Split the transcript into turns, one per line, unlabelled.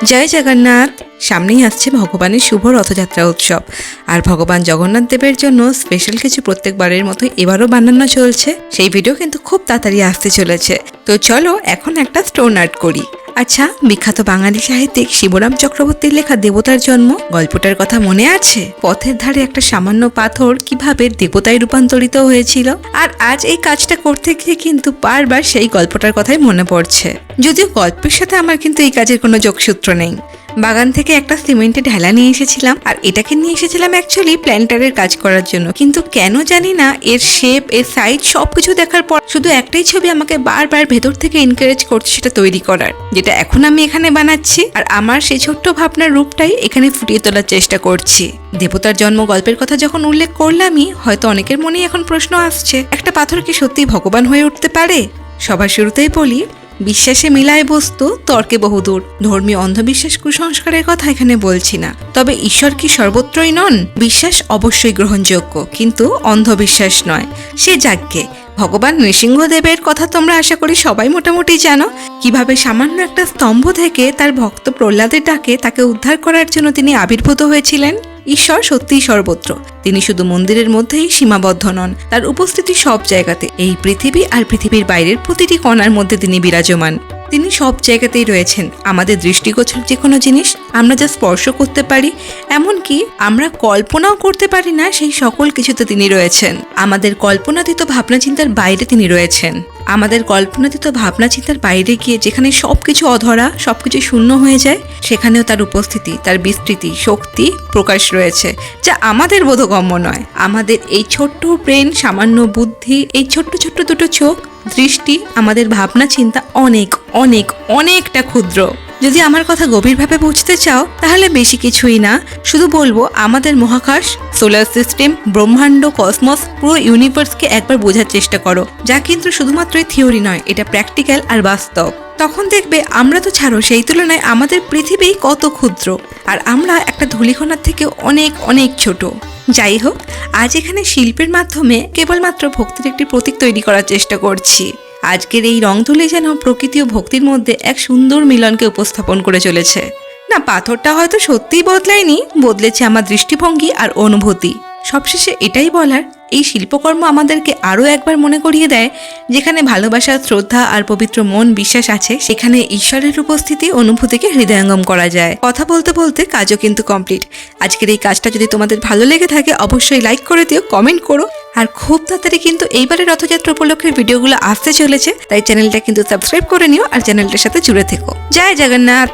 জয় জগন্নাথ। সামনেই আসছে ভগবানের শুভ রথযাত্রা উৎসব, আর ভগবান জগন্নাথ দেবের জন্য স্পেশাল কিছু প্রত্যেকবারের মতো এবারও বানানো চলছে। সেই ভিডিও কিন্তু খুব তাড়াতাড়ি আসতে চলেছে। তো চলো এখন একটা স্টোন আর্ট করি। আচ্ছা, বিখ্যাত বাঙালি সাহিত্যিক শিবরাম চক্রবর্তীর লেখা দেবতার জন্ম গল্পটার কথা মনে আছে? পথের ধারে একটা সামান্য পাথর কিভাবে দেবতায় রূপান্তরিত হয়েছিল। আর আজ এই কাজটা করতে গিয়ে কিন্তু বারবার সেই গল্পটার কথাই মনে পড়ছে। যদিও গল্পের সাথে আমার কিন্তু এই কাজের কোনো যোগসূত্র নেই। বাগান থেকে একটা সিমেন্টের ঢেলা নিয়ে এসেছিলাম, আর এটাকে নিয়ে এসেছিলাম অ্যাকচুয়ালি প্ল্যান্টারের কাজ করার জন্য। কিন্তু কেন জানি না এর শেপ, এর সাইজ সবকিছু দেখার পর শুধু একটাই ছবি আমাকে বারবার ভেতর থেকে এনকারেজ করছে সেটা তৈরি করার, যেটা এখন আমি এখানে বানাচ্ছি। আর আমার সেই ছোট্ট ভাবনার রূপটাই এখানে ফুটিয়ে তোলার চেষ্টা করছি। দেবতার জন্ম গল্পের কথা যখন উল্লেখ করলামই, হয়তো অনেকের মনেই এখন প্রশ্ন আসছে, একটা পাথর কি সত্যি ভগবান হয়ে উঠতে পারে? সবার শুরুতেই বলি, বিশ্বাসে মিলায় বস্তু, তর্কে বহুদূর। ধর্মীয় অন্ধবিশ্বাস কুসংস্কারের কথা এখানে বলছি না। তবে ঈশ্বর কি সর্বত্রই নন? বিশ্বাস অবশ্যই গ্রহণযোগ্য, কিন্তু অন্ধবিশ্বাস নয়। সে যাজ্ঞে ভগবান নৃসিংহদেবের কথা তোমরা আশা করি সবাই মোটামুটি জানো। কিভাবে সামান্য একটা স্তম্ভ থেকে তার ভক্ত প্রহ্লাদের ডাকে তাকে উদ্ধার করার জন্য তিনি আবির্ভূত হয়েছিলেন। ঈশ্বর সত্যিই সর্বত্র। তিনি শুধু মন্দিরের মধ্যেই সীমাবদ্ধ নন, তার উপস্থিতি সব জায়গাতে। এই পৃথিবী আর পৃথিবীর বাইরের প্রতিটি কণার মধ্যে তিনি বিরাজমান। তিনি সব জায়গাতেই রয়েছেন। আমাদের দৃষ্টিগোচর যে কোনো জিনিস আমরা যা স্পর্শ করতে পারি, এমনকি আমরা কল্পনাও করতে পারি না, সেই সকল কিছুতে তিনি রয়েছেন। আমাদের কল্পনাতীত ভাবনা চিন্তার বাইরে তিনি রয়েছেন। আমাদের কল্পনাতীত ভাবনা চিন্তার বাইরে গিয়ে যেখানে সবকিছু অধরা, সবকিছু শূন্য হয়ে যায়, সেখানেও তার উপস্থিতি, তার বিস্তৃতি, শক্তি প্রকাশ রয়েছে, যা আমাদের বোধগম্য নয়। আমাদের এই ছোট্ট ব্রেন, সামান্য বুদ্ধি, এই ছোট্ট ছোট্ট দুটো চোখ, দৃষ্টি, আমাদের ভাবনা চিন্তা অনেক অনেক অনেকটা ক্ষুদ্র। যদি আমার কথা গভীরভাবে বুঝতে চাও, তাহলে বেশি কিছুই না, শুধু বলবো আমাদের মহাকাশ, সোলার সিস্টেম, ব্রহ্মাণ্ড, কসমস, পুরো ইউনিভার্সকে একবার বোঝার চেষ্টা করো। যা কিন্তু শুধুমাত্রই থিওরি নয়, এটা প্র্যাকটিক্যাল আর বাস্তব। তখন দেখবে আমরা তো ছাড়ো, সেই তুলনায় আমাদের পৃথিবী কত ক্ষুদ্র, আর আমরা একটা ধূলিকণার থেকে অনেক অনেক ছোট। যাই হোক, আজ এখানে শিল্পের মাধ্যমে কেবলমাত্র ভক্তির একটি প্রতীক তৈরি করার চেষ্টা করছি। আজকের এই রং তুলি যেন প্রকৃতি ও ভক্তির মধ্যে এক সুন্দর মিলনকে উপস্থাপন করে চলেছে। না, পাথরটা হয়তো সত্যিই বদলায়নি, বদলেছে আমার দৃষ্টিভঙ্গি আর অনুভূতি। সবশেষে এটাই বলার, এই শিল্পকর্ম আমাদেরকে আরও একবার মনে করিয়ে দেয়, যেখানে ভালোবাসা, শ্রদ্ধা আর পবিত্র মন, বিশ্বাস আছে, সেখানে ঈশ্বরের উপস্থিতি, অনুভূতিকে হৃদয়ঙ্গম করা যায়। কথা বলতে বলতে কাজও কিন্তু কমপ্লিট। আজকের এই কাজটা যদি তোমাদের ভালো লেগে থাকে, অবশ্যই লাইক করে দিও, কমেন্ট করো। আর খুব তাড়াতাড়ি কিন্তু এইবারের রথযাত্রা উপলক্ষে ভিডিওগুলো আসতে চলেছে, তাই চ্যানেলটা কিন্তু সাবস্ক্রাইব করে নিও আর চ্যানেলটার সাথে জুড়ে থেকো। জয় জগন্নাথ।